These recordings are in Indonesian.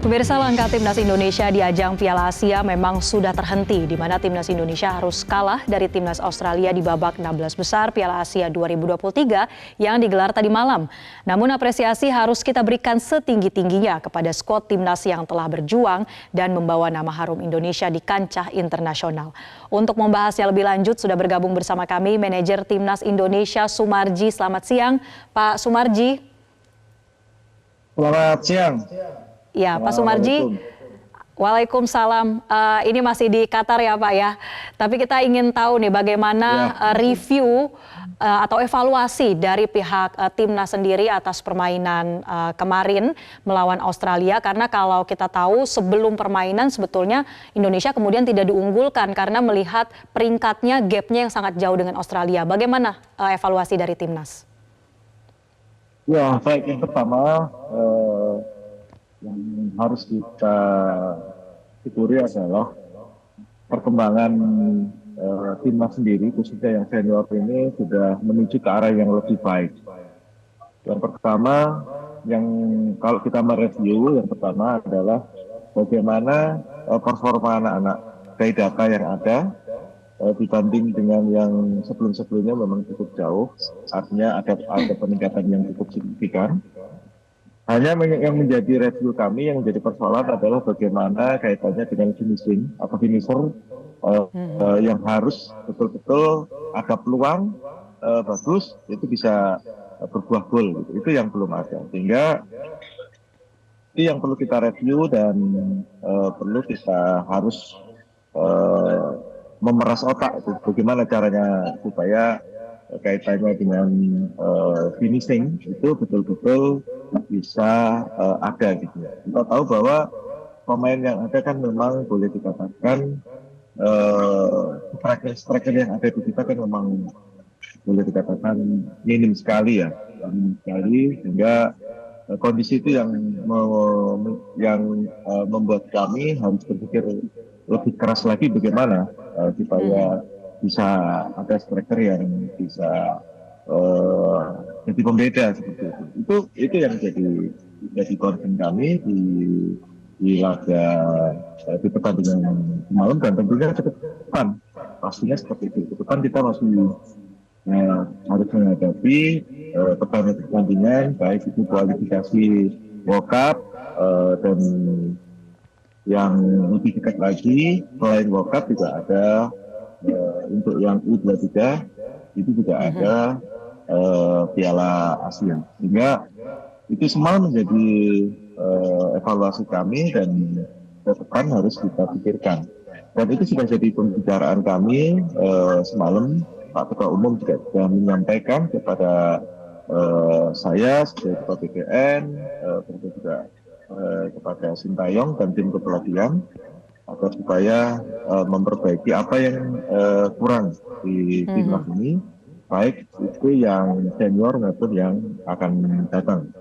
Pemirsa, langkah timnas Indonesia di ajang Piala Asia memang sudah terhenti, di mana timnas Indonesia harus kalah dari timnas Australia di babak 16 besar Piala Asia 2023 yang digelar tadi malam. Namun apresiasi harus kita berikan setinggi-tingginya kepada skuad timnas yang telah berjuang dan membawa nama harum Indonesia di kancah internasional. Untuk membahasnya lebih lanjut, sudah bergabung bersama kami manajer timnas Indonesia Sumarji. Selamat siang, Pak Sumarji. Selamat siang. Ya, Pak Sumarji. Waalaikumsalam. Ini masih di Qatar ya Pak ya. Tapi kita ingin tahu nih bagaimana review atau evaluasi dari pihak timnas sendiri atas permainan kemarin melawan Australia. Karena kalau kita tahu sebelum permainan sebetulnya Indonesia kemudian tidak diunggulkan karena melihat peringkatnya, gapnya yang sangat jauh dengan Australia. Bagaimana evaluasi dari timnas? Ya, baik. Yang pertama yang harus kita syukuri adalah perkembangan timnas sendiri, khususnya yang senior ini sudah menuju ke arah yang lebih baik. Yang pertama, yang kalau kita mereview, yang pertama adalah bagaimana performa anak-anak dari data yang ada dibanding dengan yang sebelum-sebelumnya memang cukup jauh, artinya ada peningkatan yang cukup signifikan. Hanya yang menjadi review kami, yang menjadi persoalan adalah bagaimana kaitannya dengan finishing atau finisher yang harus betul-betul ada peluang bagus, itu bisa berbuah gol. Gitu. Itu yang belum ada. Sehingga itu yang perlu kita review dan perlu kita harus memeras otak. Itu. Bagaimana caranya supaya kaitannya dengan finishing itu betul-betul bisa ada gitu ya. Kita tahu bahwa pemain yang ada kan memang boleh dikatakan striker yang ada di kita kan memang boleh dikatakan minim sekali ya, minim sekali, sehingga kondisi itu yang membuat kami harus berpikir lebih keras lagi bagaimana supaya bisa ada striker yang bisa jadi pembeda seperti itu. Itu yang jadi concern kami di laga di pertandingan malam dan tentunya ke depan pastinya seperti itu. Ke depan kita masih harus menghadapi pertandingan baik itu kualifikasi World Cup dan yang lebih dekat lagi selain World Cup juga ada untuk yang U23 itu juga ada Piala Asia. Sehingga itu semua menjadi evaluasi kami dan ke depan harus kita pikirkan. Dan itu sudah jadi pembicaraan kami semalam. Pak Ketua Umum juga sudah menyampaikan kepada saya sebagai Ketua BPN, tentu juga kepada Sintayong dan tim kepelatihan agar supaya memperbaiki apa yang kurang di timnas ini, baik itu yang senior maupun yang akan datang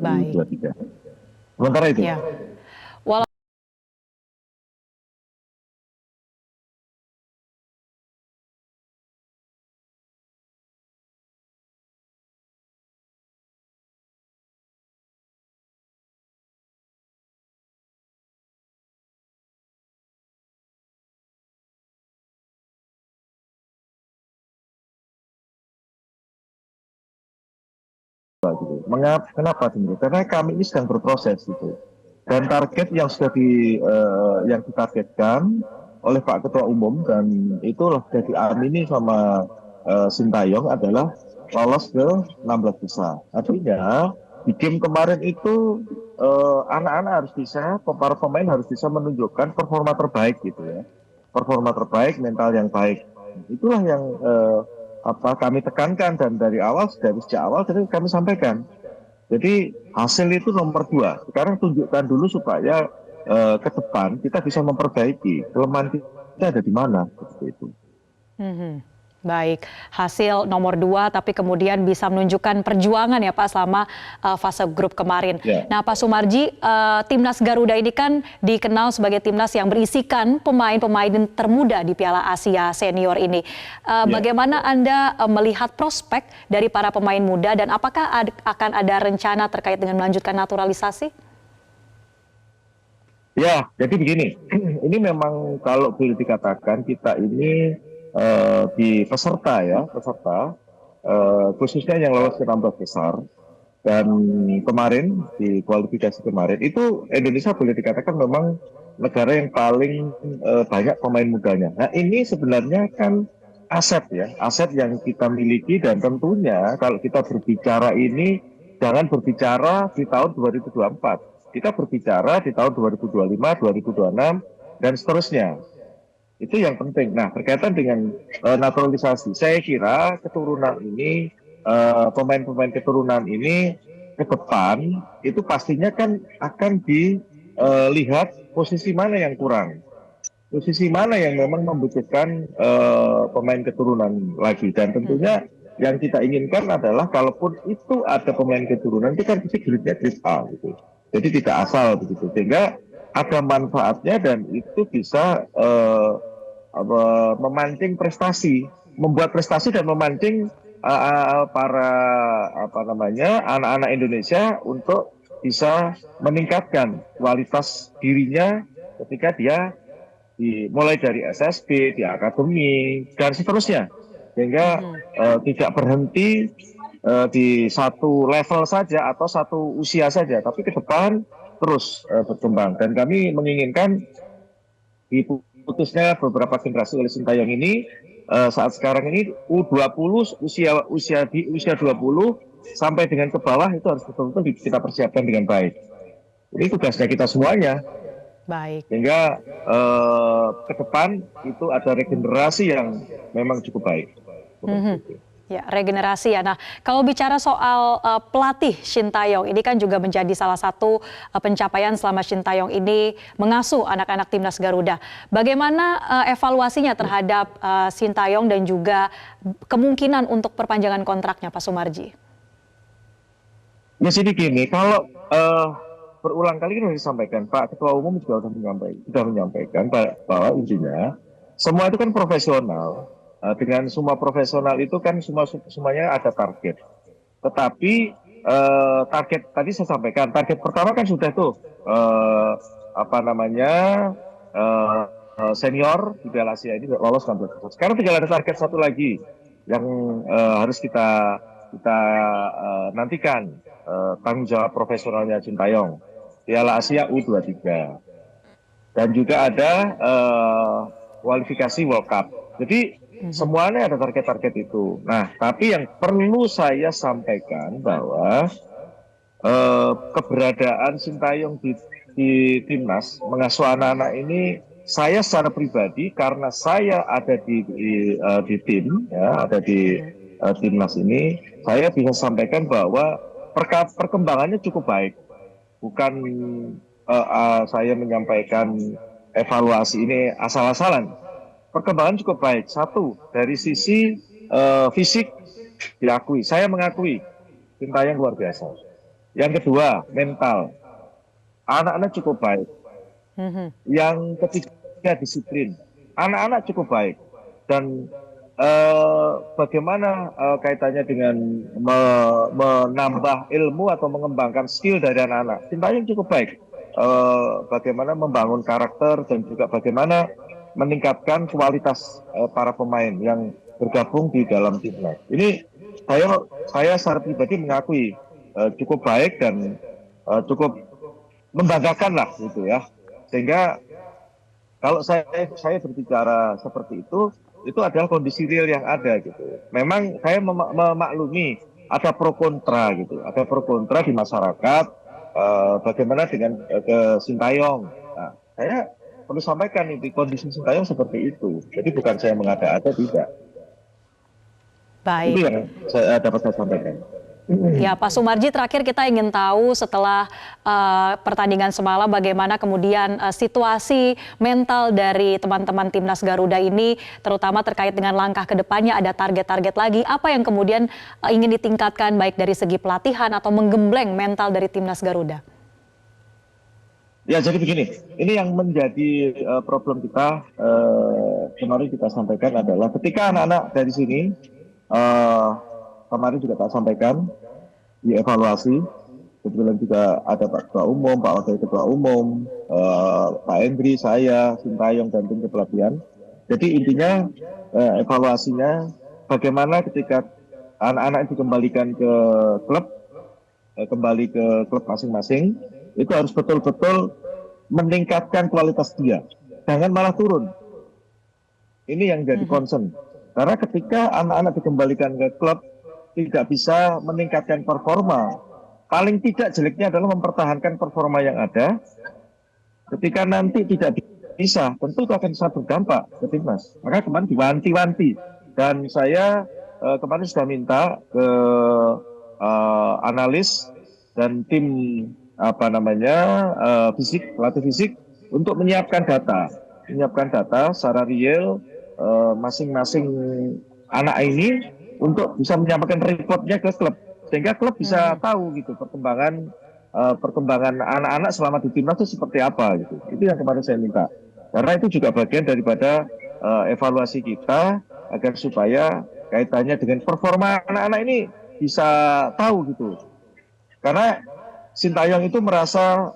di U23. Sementara itu. Ya. Kenapa sebenarnya? Karena kami ini sedang berproses gitu. Dan target yang sudah yang ditargetkan oleh Pak Ketua Umum dan itulah sudah diamini sama Sintayong adalah lolos ke 16 besar. Artinya di game kemarin itu anak-anak harus bisa, para pemain harus bisa menunjukkan performa terbaik gitu ya. Performa terbaik, mental yang baik. Itulah yang kami tekankan dan dari sejak awal jadi kami sampaikan. Jadi hasil itu nomor 2. Sekarang tunjukkan dulu supaya ke depan kita bisa memperbaiki kelemahan kita ada di mana seperti itu. Baik, hasil nomor 2 tapi kemudian bisa menunjukkan perjuangan ya Pak selama fase grup kemarin. Nah Pak Sumarji, timnas Garuda ini kan dikenal sebagai timnas yang berisikan pemain-pemain termuda di Piala Asia senior ini. Bagaimana Anda melihat prospek dari para pemain muda dan apakah akan ada rencana terkait dengan melanjutkan naturalisasi? Ya, jadi begini, ini memang kalau boleh dikatakan kita ini di peserta ya, peserta khususnya yang lolos ke 16 besar dan kemarin di kualifikasi kemarin itu Indonesia boleh dikatakan memang negara yang paling banyak pemain mudanya. Nah, ini sebenarnya kan aset ya, aset yang kita miliki dan tentunya kalau kita berbicara ini jangan berbicara di tahun 2024. Kita berbicara di tahun 2025, 2026 dan seterusnya. Itu yang penting. Nah, berkaitan dengan naturalisasi, saya kira keturunan ini, pemain-pemain keturunan ini ke depan itu pastinya kan akan dilihat posisi mana yang kurang, posisi mana yang memang membutuhkan pemain keturunan lagi. Dan Mhm. tentunya yang kita inginkan adalah kalaupun itu ada pemain keturunan itu kan pasti grade-nya grade A gitu. Jadi tidak asal begitu. Sehingga ada manfaatnya dan itu bisa memancing prestasi, membuat prestasi dan memancing para apa namanya anak-anak Indonesia untuk bisa meningkatkan kualitas dirinya ketika dia mulai dari SSB, di akademi dan seterusnya, sehingga Mhm. tidak berhenti di satu level saja atau satu usia saja, tapi ke depan terus berkembang. Dan kami menginginkan diputusnya beberapa generasi oleh Sintayong ini saat sekarang ini U20 usia usia di usia 20 sampai dengan ke bawah itu harus betul-betul kita persiapkan dengan baik. Ini tugasnya kita semuanya Baik. sehingga ke depan itu ada regenerasi yang memang cukup baik. Mhm. Seperti itu. Ya, regenerasi ya. Nah, kalau bicara soal pelatih Sintayong, ini kan juga menjadi salah satu pencapaian selama Sintayong ini mengasuh anak-anak timnas Garuda. Bagaimana evaluasinya terhadap Sintayong dan juga kemungkinan untuk perpanjangan kontraknya, Pak Sumarji? Ya jadi gini, kalau berulang kali kan sudah disampaikan, Pak Ketua Umum juga sudah menyampaikan bahwa intinya semua itu kan profesional. Dengan semua profesional itu kan semuanya ada target. Tetapi target tadi saya sampaikan, target pertama kan sudah tuh eh, apa namanya eh, senior di Piala Asia ini lolos 16 besar. Sekarang tinggal ada target satu lagi yang harus kita nantikan tanggung jawab profesionalnya Sintayong Piala Asia U23 dan juga ada kualifikasi World Cup. Jadi Mhm. semuanya ada target-target itu. Nah, tapi yang perlu saya sampaikan bahwa keberadaan Sintayong di timnas mengasuh anak-anak ini saya secara pribadi karena saya ada di tim ya ada di Mhm. timnas ini saya bisa sampaikan bahwa perkembangannya cukup baik bukan saya menyampaikan evaluasi ini asal-asalan perkembangan cukup baik satu dari sisi fisik diakui saya mengakui Sintayong luar biasa yang kedua mental anak-anak cukup baik. Mhm. Yang ketiga disiplin. Anak-anak cukup baik. Dan bagaimana kaitannya dengan menambah ilmu atau mengembangkan skill dari anak-anak. Sintayong cukup baik. Bagaimana membangun karakter dan juga bagaimana meningkatkan kualitas para pemain yang bergabung di dalam timnas. Ini saya secara pribadi mengakui cukup baik dan cukup membanggakan lah gitu ya. Sehingga kalau saya berbicara seperti itu adalah kondisi real yang ada gitu. Memang saya memaklumi ada pro kontra gitu, ada pro kontra di masyarakat. Bagaimana dengan ke Sintayong? Nah, saya perlu sampaikan ini kondisi Sintayong seperti itu. Jadi bukan saya mengada-ada tidak. Itu Baik. yang saya dapat saya sampaikan. Ya, Pak Sumarji, terakhir kita ingin tahu setelah pertandingan semalam bagaimana kemudian situasi mental dari teman-teman timnas Garuda ini, terutama terkait dengan langkah ke depannya, ada target-target lagi. Apa yang kemudian ingin ditingkatkan baik dari segi pelatihan atau menggembleng mental dari timnas Garuda? Ya, jadi begini, ini yang menjadi problem kita kemarin kita sampaikan adalah ketika anak-anak dari sini kemarin juga tak sampaikan dievaluasi. kebetulan juga ada Pak Ketua Umum, Pak Wakil Ketua Umum, Pak Endri, saya, Sintayong, dan tim kepelatihan. Jadi intinya evaluasinya bagaimana ketika anak-anak dikembalikan ke klub, kembali ke klub masing-masing, itu harus betul-betul meningkatkan kualitas dia. Jangan malah turun. Ini yang jadi concern. Karena ketika anak-anak dikembalikan ke klub, tidak bisa meningkatkan performa. Paling tidak jeleknya adalah mempertahankan performa yang ada. Ketika nanti tidak bisa, tentu itu akan sangat berdampak ke timnas. Maka kemarin diwanti-wanti. Dan saya kemarin sudah minta ke analis dan tim fisik, pelatih fisik untuk menyiapkan data secara real masing-masing anak ini untuk bisa menyampaikan reportnya ke klub, sehingga klub bisa tahu gitu perkembangan anak-anak selama di timnas itu seperti apa gitu. Itu yang kemarin saya minta, karena itu juga bagian daripada evaluasi kita agar supaya kaitannya dengan performa anak-anak ini bisa tahu gitu. Karena Sintayong itu merasa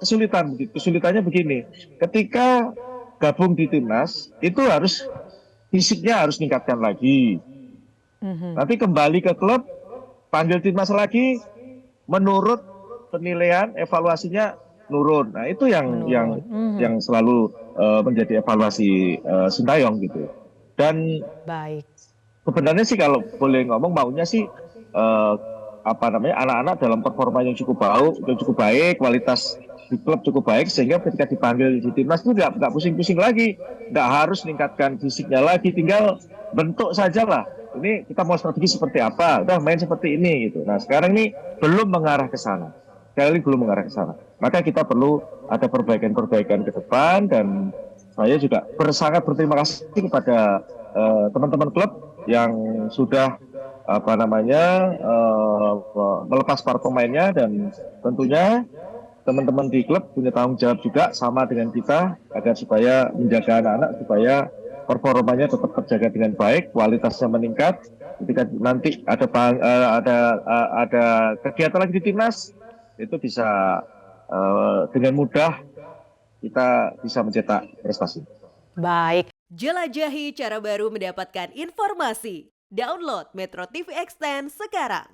kesulitan begitu. Kesulitannya begini, ketika gabung di timnas itu harus fisiknya harus meningkatkan lagi. Nanti kembali ke klub, panggil timnas lagi, menurut penilaian evaluasinya nurun. Nah itu yang selalu menjadi evaluasi Sintayong gitu. Dan Baik. sebenarnya sih kalau boleh ngomong maunya sih anak-anak dalam performa yang cukup baik, kualitas di klub cukup baik, sehingga ketika dipanggil di timnas itu nggak pusing-pusing lagi, nggak harus meningkatkan fisiknya lagi, tinggal bentuk saja lah. Ini kita mau strategi seperti apa, udah main seperti ini gitu. Nah sekarang ini belum mengarah ke sana, sekali belum mengarah ke sana. Maka kita perlu ada perbaikan-perbaikan ke depan, dan saya juga sangat berterima kasih kepada teman-teman klub yang sudah melepas para pemainnya, dan tentunya teman-teman di klub punya tanggung jawab juga sama dengan kita agar supaya menjaga anak-anak supaya performanya tetap terjaga dengan baik, kualitasnya meningkat. Ketika nanti ada kegiatan lagi di timnas, itu bisa dengan mudah kita bisa mencetak prestasi. Baik. Jelajahi cara baru mendapatkan informasi. Download Metro TV Extend sekarang.